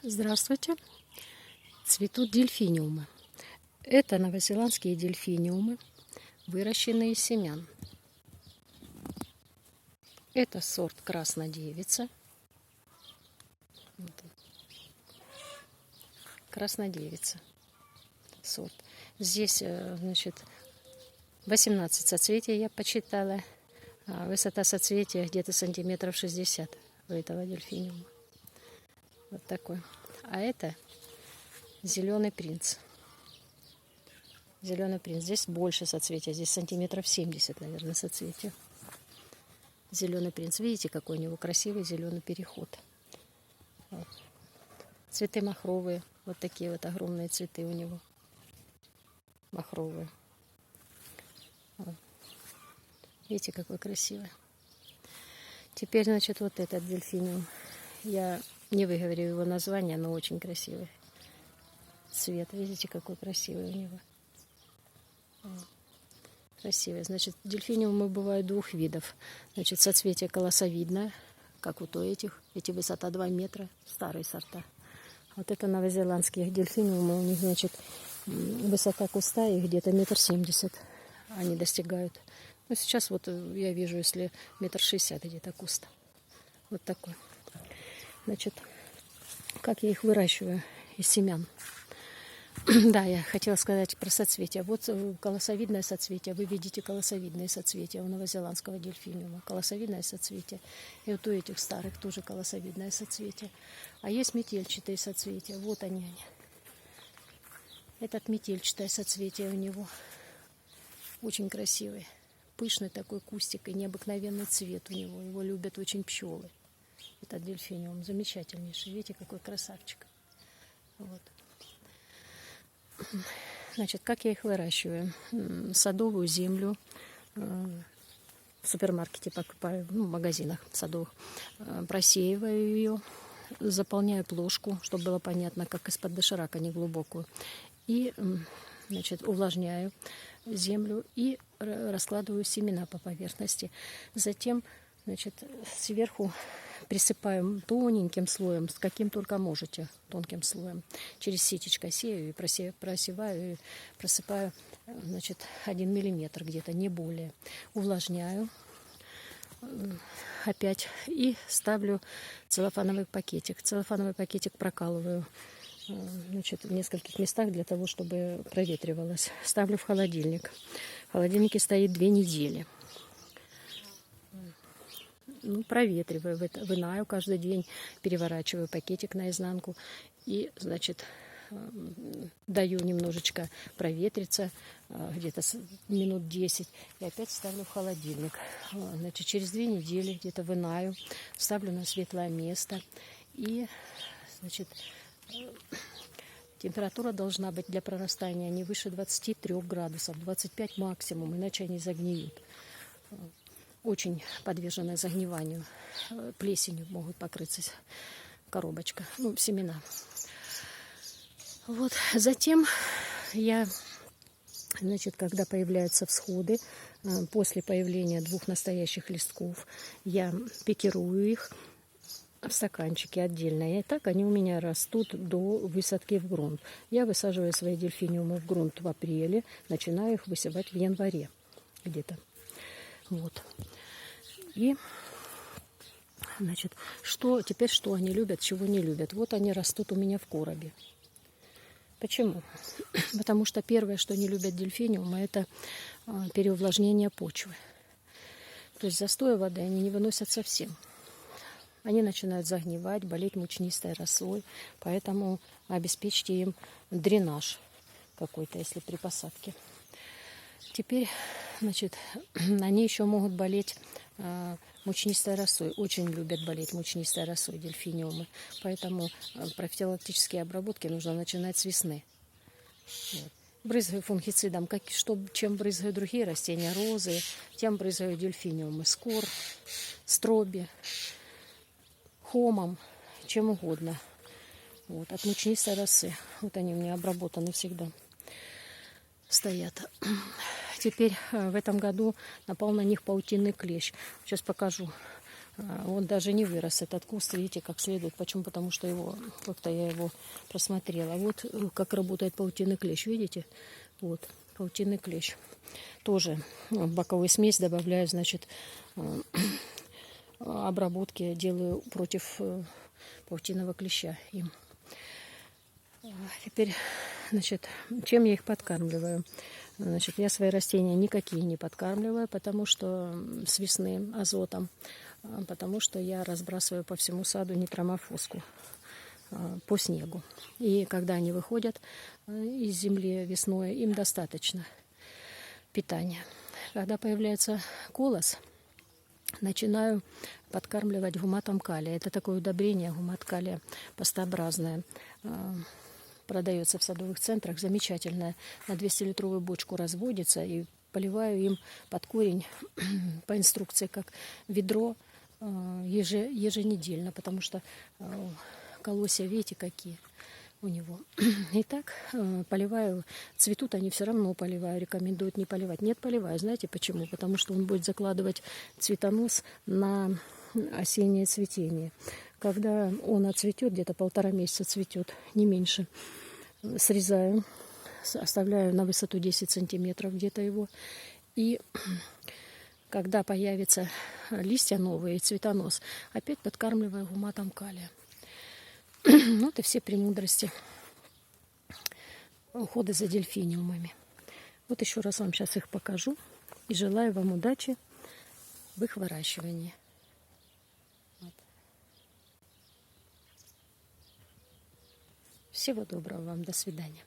Здравствуйте! Цветут дельфиниумы. Это новозеландские дельфиниумы, выращенные из семян. Это сорт краснодевица. Краснодевица сорт. Здесь, значит, 18 соцветий я почитала. Высота соцветия где-то сантиметров 60 у этого дельфиниума. Вот такой. А это зеленый принц. Зеленый принц. Здесь больше соцветия. Здесь сантиметров 70, наверное, соцветия. Зеленый принц. Видите, какой у него красивый зеленый переход. Вот. Цветы махровые. Вот такие вот огромные цветы у него. Махровые. Вот. Видите, какой красивый. Теперь, значит, вот этот дельфиниум. Я не выговорю его название, но очень красивый цвет. Видите, какой красивый у него. Красивый. Значит, дельфиниумы бывают двух видов. Значит, соцветие колосовидное, как вот у этих. Эти высота 2 метра, старые сорта. Вот это новозеландские дельфиниумы. У них, значит, высота куста их где-то 1,70 м они достигают. Ну, сейчас вот я вижу, если 1,60 м где-то куст. Вот такой. Значит, как я их выращиваю из семян. Да, я хотела сказать про соцветия. Вот колосовидное соцветие. Вы видите колосовидные соцветия у новозеландского дельфиниума. Колосовидное соцветие. И вот у этих старых тоже колосовидное соцветие. А есть метельчатые соцветия. Вот они. Этот метельчатое соцветие у него. Очень красивый. Пышный такой кустик и необыкновенный цвет у него. Его любят очень пчелы. Этот дельфиниум замечательнейший. Видите, какой красавчик. Вот. Значит, как я их выращиваю? Садовую землю в супермаркете покупаю, ну, в магазинах садовых. Просеиваю ее, заполняю плошку, чтобы было понятно, как из-под доширака, неглубокую. И, значит, увлажняю землю и раскладываю семена по поверхности. Затем, значит, сверху присыпаем тоненьким слоем, с каким только можете, тонким слоем. Через сетечко сею и просеваю, и просыпаю, значит, 1 миллиметр где-то, не более. Увлажняю опять и ставлю целлофановый пакетик. Целлофановый пакетик прокалываю, значит, в нескольких местах для того, чтобы проветривалось. Ставлю в холодильник. В холодильнике стоит 2 недели. Ну, проветриваю, вынаю каждый день, переворачиваю пакетик наизнанку и, значит, даю немножечко проветриться, где-то минут 10, и опять ставлю в холодильник. Значит, через 2 недели где-то вынаю, ставлю на светлое место, и, значит, температура должна быть для прорастания не выше 23 градусов, 25 максимум, иначе они загниют. Очень подвержены загниванию, плесенью могут покрыться коробочка, ну, семена. Вот, затем я, значит, когда появляются всходы, после появления 2 настоящих листков, я пикирую их в стаканчике отдельно, и так они у меня растут до высадки в грунт. Я высаживаю свои дельфиниумы в грунт в апреле, начинаю их высевать в январе где-то. Вот. И, значит, теперь что они любят, чего не любят? Вот они растут у меня в коробе. Почему? Потому что первое, что не любят дельфиниумы, это переувлажнение почвы. То есть застоя воды они не выносят совсем. Они начинают загнивать, болеть мучнистой росой, поэтому обеспечьте им дренаж какой-то, если при посадке. Теперь, значит, они еще могут болеть мучнистой росой. Очень любят болеть мучнистой росой дельфиниумы. Поэтому профилактические обработки нужно начинать с весны. Вот. Брызгаю фунгицидом, чем брызгаю другие растения, розы, тем брызгаю дельфиниумы, скор, строби, хомом, чем угодно. Вот, от мучнистой росы. Вот они у меня обработаны всегда. Стоят. Теперь в этом году напал на них паутинный клещ. Сейчас покажу. Он даже не вырос, этот куст, видите, как следует. Почему? Потому что его, как-то я его просмотрела. Вот как работает паутинный клещ, видите? Вот, паутинный клещ. Тоже в боковую смесь добавляю, значит, обработки делаю против паутинного клеща им. Теперь, значит, чем я их подкармливаю? Значит, я свои растения никакие не подкармливаю, потому что с весны азотом, потому что я разбрасываю по всему саду нитроморфозку по снегу. И когда они выходят из земли весной, им достаточно питания. Когда появляется колос, начинаю подкармливать гуматом калия. Это такое удобрение, гумат калия пастообразное. Продается в садовых центрах, замечательное. На 200-литровую бочку разводится и поливаю им под корень по инструкции, как ведро еженедельно, потому что колосья, видите, какие у него. И так поливаю. Цветут они все равно поливаю. Рекомендуют не поливать. Нет, поливаю. Знаете почему? Потому что он будет закладывать цветонос на осеннее цветение. Когда он отцветет, где-то 1,5 месяца цветет, не меньше, срезаю, оставляю на высоту 10 сантиметров где-то его. И когда появятся листья новые, цветонос, опять подкармливаю гуматом калия. Вот и все премудрости ухода за дельфиниумами. Вот еще раз вам сейчас их покажу. И желаю вам удачи в их выращивании. Вот. Всего доброго вам. До свидания.